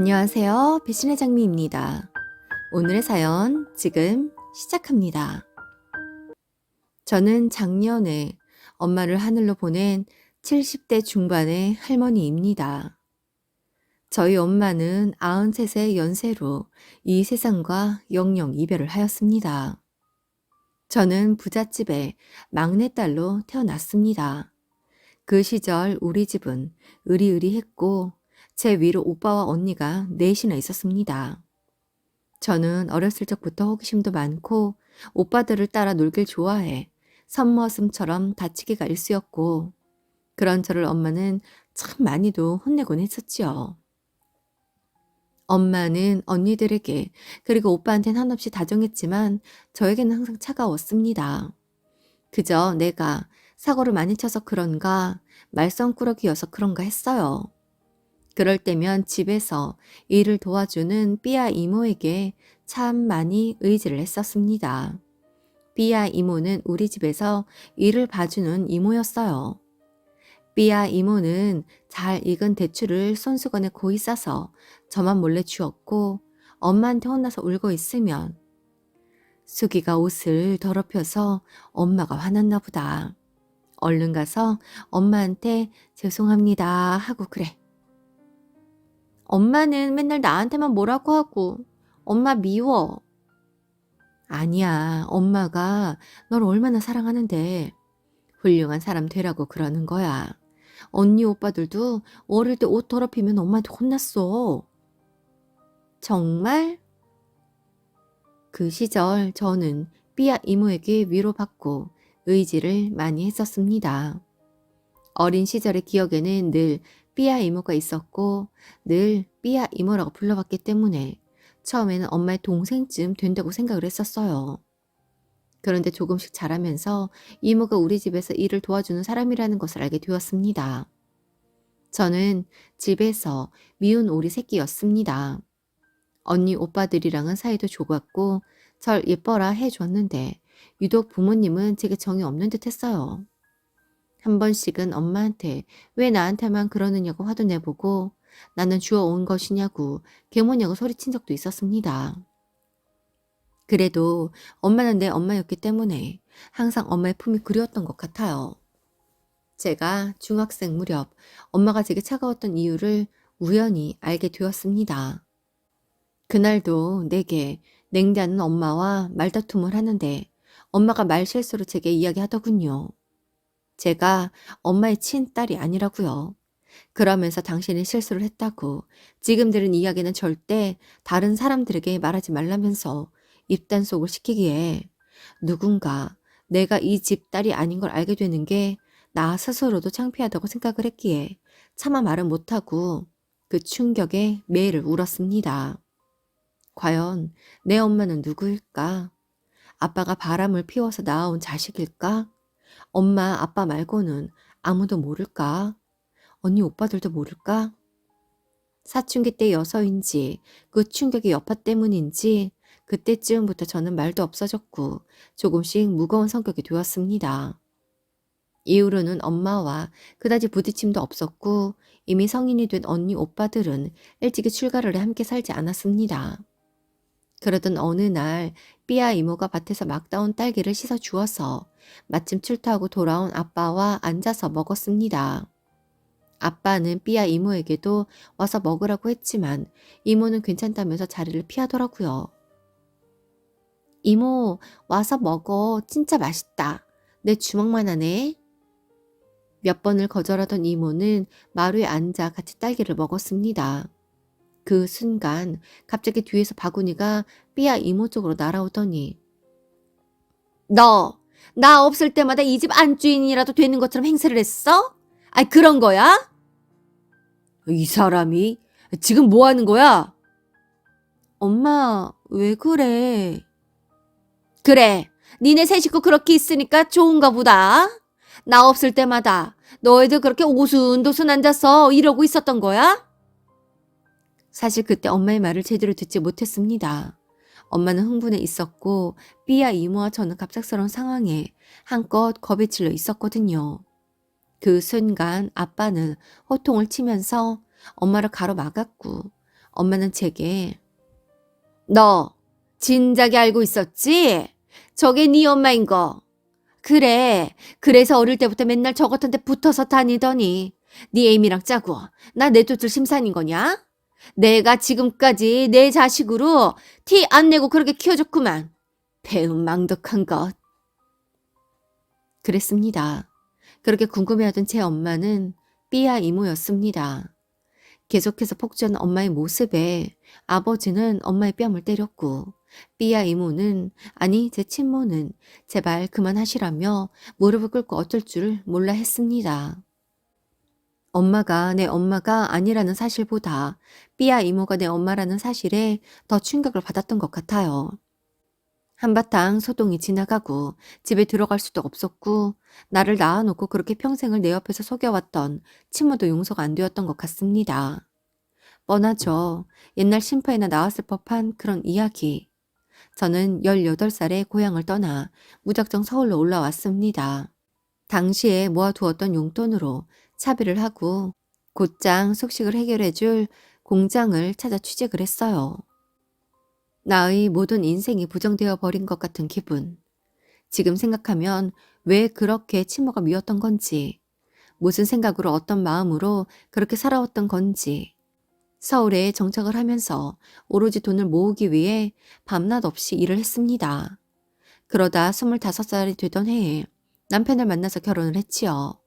안녕하세요. 배신의 장미입니다. 오늘의 사연 지금 시작합니다. 저는 작년에 엄마를 하늘로 보낸 70대 중반의 할머니입니다. 저희 엄마는 93세 연세로 이 세상과 영영 이별을 하였습니다. 저는 부잣집의 막내딸로 태어났습니다. 그 시절 우리 집은 으리으리했고 제 위로 오빠와 언니가 넷이나 있었습니다. 저는 어렸을 적부터 호기심도 많고 오빠들을 따라 놀길 좋아해 선머슴처럼 다치기가 일쑤였고 그런 저를 엄마는 참 많이도 혼내곤 했었지요. 엄마는 언니들에게 그리고 오빠한테는 한없이 다정했지만 저에게는 항상 차가웠습니다. 그저 내가 사고를 많이 쳐서 그런가 말썽꾸러기여서 그런가 했어요. 그럴 때면 집에서 일을 도와주는 삐아 이모에게 참 많이 의지를 했었습니다. 삐아 이모는 우리 집에서 일을 봐주는 이모였어요. 삐아 이모는 잘 익은 대추를 손수건에 고이 싸서 저만 몰래 주었고 엄마한테 혼나서 울고 있으면 수기가 옷을 더럽혀서 엄마가 화났나 보다. 얼른 가서 엄마한테 죄송합니다 하고 그래. 엄마는 맨날 나한테만 뭐라고 하고 엄마 미워. 아니야, 엄마가 널 얼마나 사랑하는데 훌륭한 사람 되라고 그러는 거야. 언니 오빠들도 어릴 때 옷 더럽히면 엄마한테 혼났어. 정말? 그 시절 저는 삐아 이모에게 위로받고 의지를 많이 했었습니다. 어린 시절의 기억에는 늘 삐아 이모가 있었고 늘 삐아 이모라고 불러봤기 때문에 처음에는 엄마의 동생쯤 된다고 생각을 했었어요. 그런데 조금씩 자라면서 이모가 우리 집에서 일을 도와주는 사람이라는 것을 알게 되었습니다. 저는 집에서 미운 오리 새끼였습니다. 언니 오빠들이랑은 사이도 좋았고 절 예뻐라 해줬는데 유독 부모님은 제게 정이 없는 듯 했어요. 한 번씩은 엄마한테 왜 나한테만 그러느냐고 화도 내보고 나는 주워온 것이냐고 계모냐고 소리친 적도 있었습니다. 그래도 엄마는 내 엄마였기 때문에 항상 엄마의 품이 그리웠던 것 같아요. 제가 중학생 무렵 엄마가 제게 차가웠던 이유를 우연히 알게 되었습니다. 그날도 내게 냉대하는 엄마와 말다툼을 하는데 엄마가 말실수로 제게 이야기하더군요. 제가 엄마의 친딸이 아니라고요. 그러면서 당신이 실수를 했다고 지금 들은 이야기는 절대 다른 사람들에게 말하지 말라면서 입단속을 시키기에 누군가 내가 이 집 딸이 아닌 걸 알게 되는 게 나 스스로도 창피하다고 생각을 했기에 차마 말은 못하고 그 충격에 매를 울었습니다. 과연 내 엄마는 누구일까? 아빠가 바람을 피워서 낳아온 자식일까? 엄마, 아빠 말고는 아무도 모를까? 언니, 오빠들도 모를까? 사춘기 때여서인지 그 충격의 여파 때문인지 그때쯤부터 저는 말도 없어졌고 조금씩 무거운 성격이 되었습니다. 이후로는 엄마와 그다지 부딪힘도 없었고 이미 성인이 된 언니, 오빠들은 일찍이 출가를 해 함께 살지 않았습니다. 그러던 어느 날 삐아 이모가 밭에서 막 따온 딸기를 씻어 주어서 마침 출토하고 돌아온 아빠와 앉아서 먹었습니다. 아빠는 삐아 이모에게도 와서 먹으라고 했지만 이모는 괜찮다면서 자리를 피하더라고요. 이모, 와서 먹어. 진짜 맛있다. 내 주먹만 하네. 몇 번을 거절하던 이모는 마루에 앉아 같이 딸기를 먹었습니다. 그 순간 갑자기 뒤에서 바구니가 삐아 이모 쪽으로 날아오더니 너, 나 없을 때마다 이 집 안주인이라도 되는 것처럼 행세를 했어? 아이, 그런 거야? 이 사람이 지금 뭐 하는 거야? 엄마, 왜 그래? 그래, 니네 세 식구 그렇게 있으니까 좋은가 보다. 나 없을 때마다 너희들 그렇게 오순도순 앉아서 이러고 있었던 거야? 사실 그때 엄마의 말을 제대로 듣지 못했습니다. 엄마는 흥분해 있었고 삐아 이모와 저는 갑작스러운 상황에 한껏 겁에 질려 있었거든요. 그 순간 아빠는 호통을 치면서 엄마를 가로막았고 엄마는 제게 너 진작에 알고 있었지? 저게 네 엄마인 거. 그래. 그래서 어릴 때부터 맨날 저 같은 데 붙어서 다니더니 네 애미랑 짜고 나 내쫓을 심산인 거냐? 내가 지금까지 내 자식으로 티 안 내고 그렇게 키워줬구만. 배은망덕한 것. 그랬습니다. 그렇게 궁금해하던 제 엄마는 삐아 이모였습니다. 계속해서 폭주하는 엄마의 모습에 아버지는 엄마의 뺨을 때렸고 삐아 이모는 아니 제 친모는 제발 그만하시라며 무릎을 꿇고 어쩔 줄 몰라 했습니다. 엄마가 내 엄마가 아니라는 사실보다 삐아 이모가 내 엄마라는 사실에 더 충격을 받았던 것 같아요. 한바탕 소동이 지나가고 집에 들어갈 수도 없었고 나를 낳아놓고 그렇게 평생을 내 옆에서 속여왔던 친모도 용서가 안 되었던 것 같습니다. 뻔하죠. 옛날 심파에나 나왔을 법한 그런 이야기. 저는 18살에 고향을 떠나 무작정 서울로 올라왔습니다. 당시에 모아두었던 용돈으로 차비를 하고 곧장 숙식을 해결해줄 공장을 찾아 취직을 했어요. 나의 모든 인생이 부정되어 버린 것 같은 기분. 지금 생각하면 왜 그렇게 친모가 미웠던 건지, 무슨 생각으로 어떤 마음으로 그렇게 살아왔던 건지, 서울에 정착을 하면서 오로지 돈을 모으기 위해 밤낮 없이 일을 했습니다. 그러다 25살이 되던 해에 남편을 만나서 결혼을 했지요.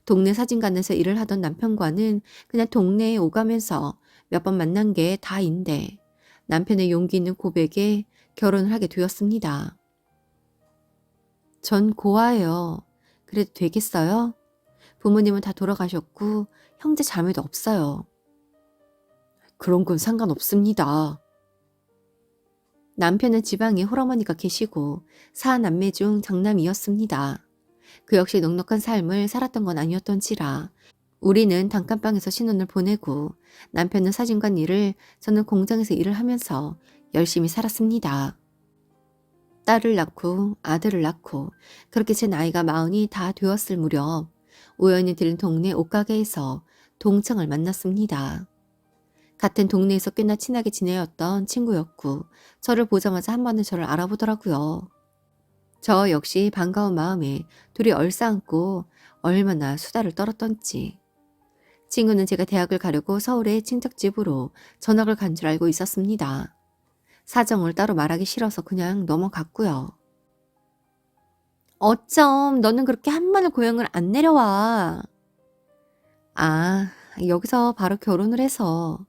동네 사진관에서 일을 하던 남편과는 그냥 동네에 오가면서 몇 번 만난 게 다인데 남편의 용기 있는 고백에 결혼을 하게 되었습니다. 전 고아예요. 그래도 되겠어요? 부모님은 다 돌아가셨고 형제 자매도 없어요. 그런 건 상관없습니다. 남편은 지방에 홀어머니가 계시고 사남매 중 장남이었습니다. 그 역시 넉넉한 삶을 살았던 건 아니었던지라 우리는 단칸방에서 신혼을 보내고 남편은 사진관 일을 저는 공장에서 일을 하면서 열심히 살았습니다. 딸을 낳고 아들을 낳고 그렇게 제 나이가 40이 다 되었을 무렵 우연히 들린 동네 옷가게에서 동창을 만났습니다. 같은 동네에서 꽤나 친하게 지내었던 친구였고 저를 보자마자 한 번은 저를 알아보더라고요. 저 역시 반가운 마음에 둘이 얼싸안고 얼마나 수다를 떨었던지. 친구는 제가 대학을 가려고 서울의 친척집으로 전학을 간 줄 알고 있었습니다. 사정을 따로 말하기 싫어서 그냥 넘어갔고요. 어쩜 너는 그렇게 한 번을 고향을 안 내려와. 아, 여기서 바로 결혼을 해서.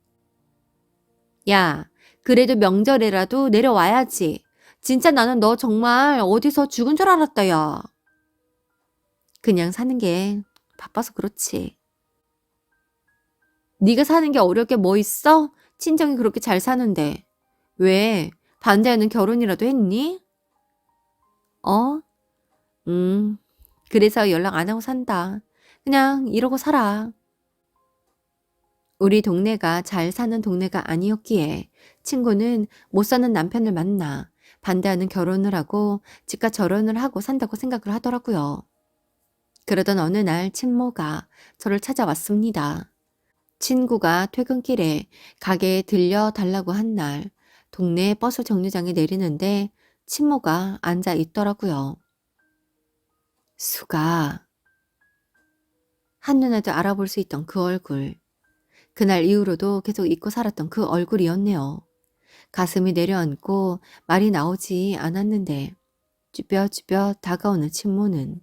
야, 그래도 명절에라도 내려와야지. 진짜 나는 너 정말 어디서 죽은 줄 알았다, 야. 그냥 사는 게 바빠서 그렇지. 네가 사는 게 어려울 게 뭐 있어? 친정이 그렇게 잘 사는데. 왜? 반대하는 결혼이라도 했니? 어? 음, 그래서 연락 안 하고 산다. 그냥 이러고 살아. 우리 동네가 잘 사는 동네가 아니었기에 친구는 못 사는 남편을 만나 반대하는 결혼을 하고 집과 결혼을 하고 산다고 생각을 하더라고요. 그러던 어느 날 친모가 저를 찾아왔습니다. 친구가 퇴근길에 가게에 들려달라고 한 날 동네 버스 정류장에 내리는데 친모가 앉아 있더라고요. 수가 한눈에도 알아볼 수 있던 그 얼굴. 그날 이후로도 계속 잊고 살았던 그 얼굴이었네요. 가슴이 내려앉고 말이 나오지 않았는데 쭈뼛쭈뼛 다가오는 친모는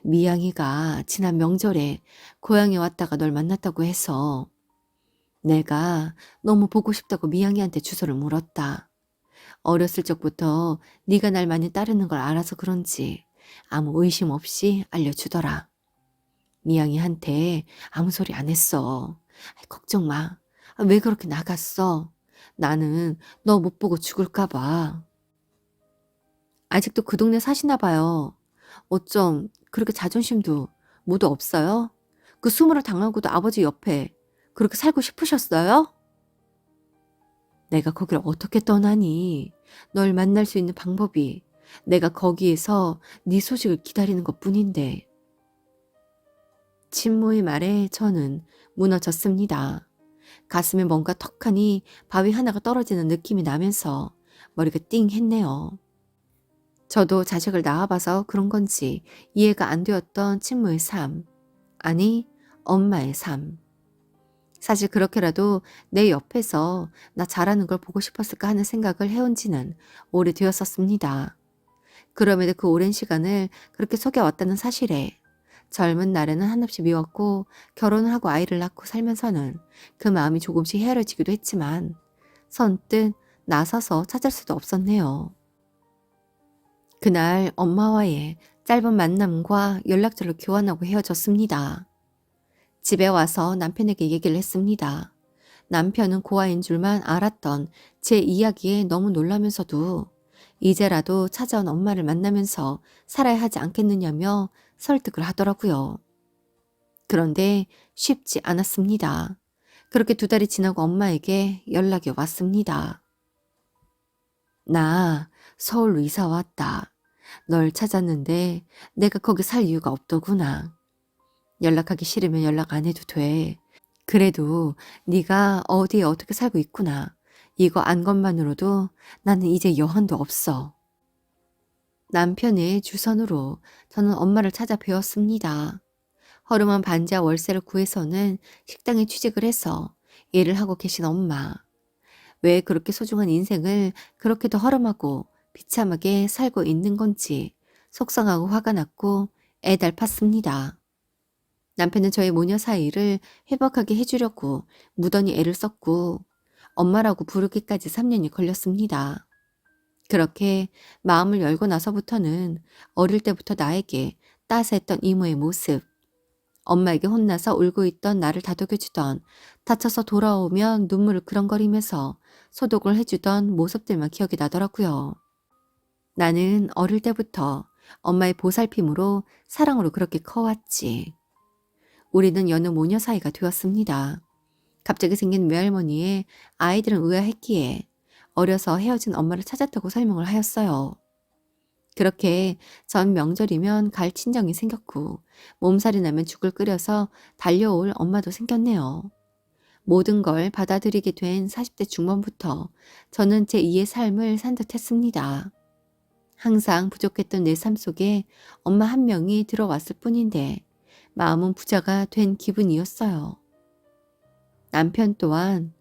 미양이가 지난 명절에 고향에 왔다가 널 만났다고 해서 내가 너무 보고 싶다고 미양이한테 주소를 물었다. 어렸을 적부터 네가 날 많이 따르는 걸 알아서 그런지 아무 의심 없이 알려주더라. 미양이한테 아무 소리 안 했어. 걱정 마. 왜 그렇게 나갔어? 나는 너 못 보고 죽을까 봐. 아직도 그 동네 사시나 봐요. 어쩜 그렇게 자존심도 모두 없어요? 그 수모를 당하고도 아버지 옆에 그렇게 살고 싶으셨어요? 내가 거기를 어떻게 떠나니? 널 만날 수 있는 방법이 내가 거기에서 네 소식을 기다리는 것뿐인데. 친모의 말에 저는 무너졌습니다. 가슴에 뭔가 턱하니 바위 하나가 떨어지는 느낌이 나면서 머리가 띵 했네요. 저도 자식을 낳아봐서 그런 건지 이해가 안 되었던 친모의 삶, 아니 엄마의 삶. 사실 그렇게라도 내 옆에서 나 잘하는 걸 보고 싶었을까 하는 생각을 해온 지는 오래되었었습니다. 그럼에도 그 오랜 시간을 그렇게 속여왔다는 사실에 젊은 날에는 한없이 미웠고 결혼을 하고 아이를 낳고 살면서는 그 마음이 조금씩 헤아려지기도 했지만 선뜻 나서서 찾을 수도 없었네요. 그날 엄마와의 짧은 만남과 연락처를 교환하고 헤어졌습니다. 집에 와서 남편에게 얘기를 했습니다. 남편은 고아인 줄만 알았던 제 이야기에 너무 놀라면서도 이제라도 찾아온 엄마를 만나면서 살아야 하지 않겠느냐며 설득을 하더라고요. 그런데 쉽지 않았습니다. 그렇게 2달이 지나고 엄마에게 연락이 왔습니다. 나 서울로 이사 왔다. 널 찾았는데 내가 거기 살 이유가 없더구나. 연락하기 싫으면 연락 안 해도 돼. 그래도 네가 어디에 어떻게 살고 있구나. 이거 안 것만으로도 나는 이제 여한도 없어. 남편의 주선으로 저는 엄마를 찾아 뵈었습니다. 허름한 반지하 월세를 구해서는 식당에 취직을 해서 일을 하고 계신 엄마. 왜 그렇게 소중한 인생을 그렇게도 허름하고 비참하게 살고 있는 건지 속상하고 화가 났고 애달팠습니다. 남편은 저의 모녀 사이를 회복하게 해주려고 무던히 애를 썼고 엄마라고 부르기까지 3년이 걸렸습니다. 그렇게 마음을 열고 나서부터는 어릴 때부터 나에게 따스했던 이모의 모습, 엄마에게 혼나서 울고 있던 나를 다독여주던, 다쳐서 돌아오면 눈물을 그렁거리면서 소독을 해주던 모습들만 기억이 나더라고요. 나는 어릴 때부터 엄마의 보살핌으로 사랑으로 그렇게 커왔지. 우리는 여느 모녀 사이가 되었습니다. 갑자기 생긴 외할머니의 아이들은 의아했기에 어려서 헤어진 엄마를 찾았다고 설명을 하였어요. 그렇게 전 명절이면 갈 친정이 생겼고 몸살이 나면 죽을 끓여서 달려올 엄마도 생겼네요. 모든 걸 받아들이게 된 40대 중반부터 저는 제2의 삶을 산 듯했습니다. 항상 부족했던 내 삶 속에 엄마 한 명이 들어왔을 뿐인데 마음은 부자가 된 기분이었어요. 남편 또한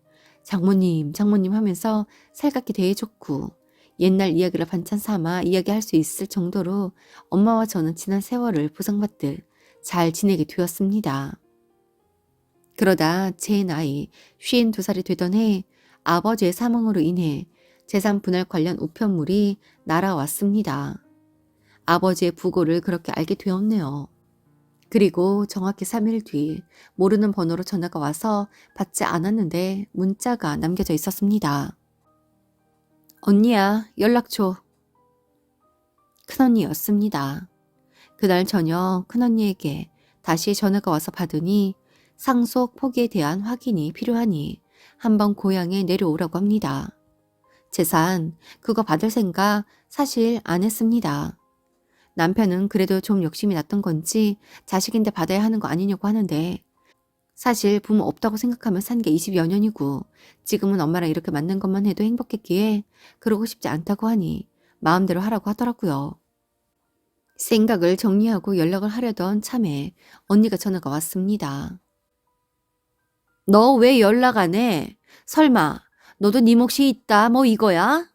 장모님, 장모님 하면서 살갑게 대해줬고 옛날 이야기를 반찬 삼아 이야기할 수 있을 정도로 엄마와 저는 지난 세월을 보상받듯 잘 지내게 되었습니다. 그러다 제 나이 52살이 되던 해 아버지의 사망으로 인해 재산 분할 관련 우편물이 날아왔습니다. 아버지의 부고를 그렇게 알게 되었네요. 그리고 정확히 3일 뒤 모르는 번호로 전화가 와서 받지 않았는데 문자가 남겨져 있었습니다. 언니야, 연락 줘. 큰언니였습니다. 그날 저녁 큰언니에게 다시 전화가 와서 받으니 상속 포기에 대한 확인이 필요하니 한번 고향에 내려오라고 합니다. 재산, 그거 받을 생각 사실 안 했습니다. 남편은 그래도 좀 욕심이 났던 건지 자식인데 받아야 하는 거 아니냐고 하는데 사실 부모 없다고 생각하면 산 게 20여 년이고 지금은 엄마랑 이렇게 만난 것만 해도 행복했기에 그러고 싶지 않다고 하니 마음대로 하라고 하더라고요. 생각을 정리하고 연락을 하려던 참에 언니가 전화가 왔습니다. 너 왜 연락 안 해? 설마 너도 네 몫이 있다 뭐 이거야?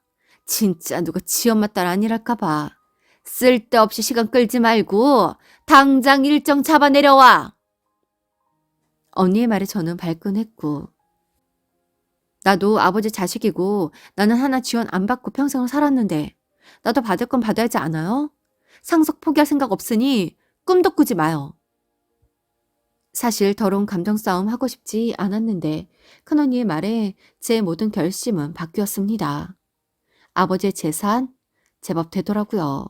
진짜 누가 지 엄마 딸 아니랄까 봐. 쓸데없이 시간 끌지 말고 당장 일정 잡아 내려와. 언니의 말에 저는 발끈했고 나도 아버지 자식이고 나는 하나 지원 안 받고 평생을 살았는데 나도 받을 건 받아야지 않아요? 상속 포기할 생각 없으니 꿈도 꾸지 마요. 사실 더러운 감정 싸움 하고 싶지 않았는데 큰언니의 말에 제 모든 결심은 바뀌었습니다. 아버지의 재산 제법 되더라고요.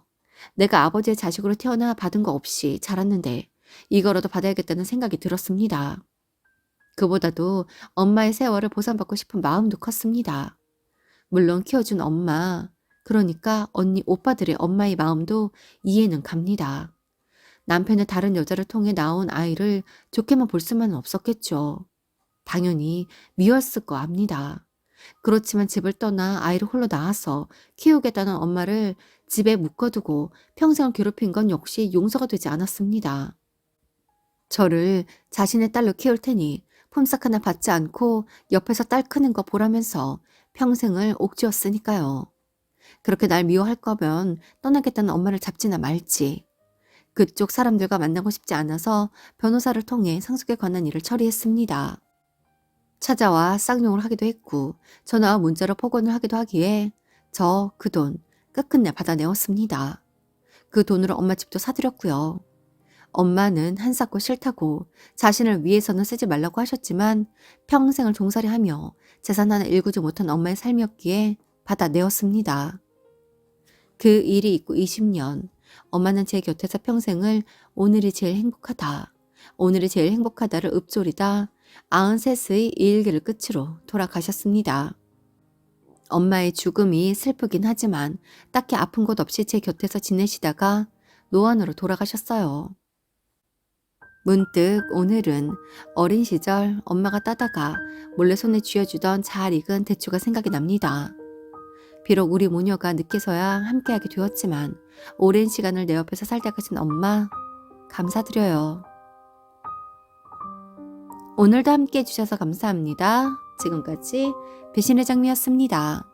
내가 아버지의 자식으로 태어나 받은 거 없이 자랐는데 이거라도 받아야겠다는 생각이 들었습니다. 그보다도 엄마의 세월을 보상받고 싶은 마음도 컸습니다. 물론 키워준 엄마, 그러니까 언니 오빠들의 엄마의 마음도 이해는 갑니다. 남편의 다른 여자를 통해 낳은 아이를 좋게만 볼 수만은 없었겠죠. 당연히 미웠을 거 압니다. 그렇지만 집을 떠나 아이를 홀로 낳아서 키우겠다는 엄마를 집에 묶어두고 평생을 괴롭힌 건 역시 용서가 되지 않았습니다. 저를 자신의 딸로 키울 테니 품삯 하나 받지 않고 옆에서 딸 크는 거 보라면서 평생을 옥죄었으니까요. 그렇게 날 미워할 거면 떠나겠다는 엄마를 잡지나 말지. 그쪽 사람들과 만나고 싶지 않아서 변호사를 통해 상속에 관한 일을 처리했습니다. 찾아와 쌍용을 하기도 했고 전화와 문자로 폭언을 하기도 하기에 저 그 돈 끝끝내 받아내었습니다. 그 돈으로 엄마 집도 사드렸고요. 엄마는 한사코 싫다고 자신을 위해서는 쓰지 말라고 하셨지만 평생을 종살이하며 재산 하나 일구지 못한 엄마의 삶이었기에 받아내었습니다. 그 일이 있고 20년, 엄마는 제 곁에서 평생을 오늘이 제일 행복하다, 오늘이 제일 행복하다를 읊조리다 93의 일기를 끝으로 돌아가셨습니다. 엄마의 죽음이 슬프긴 하지만 딱히 아픈 곳 없이 제 곁에서 지내시다가 노안으로 돌아가셨어요. 문득 오늘은 어린 시절 엄마가 따다가 몰래 손에 쥐어주던 잘 익은 대추가 생각이 납니다. 비록 우리 모녀가 늦게서야 함께하게 되었지만 오랜 시간을 내 옆에서 살다 가신 엄마 감사드려요. 오늘도 함께 해주셔서 감사합니다. 지금까지 배신의 장미였습니다.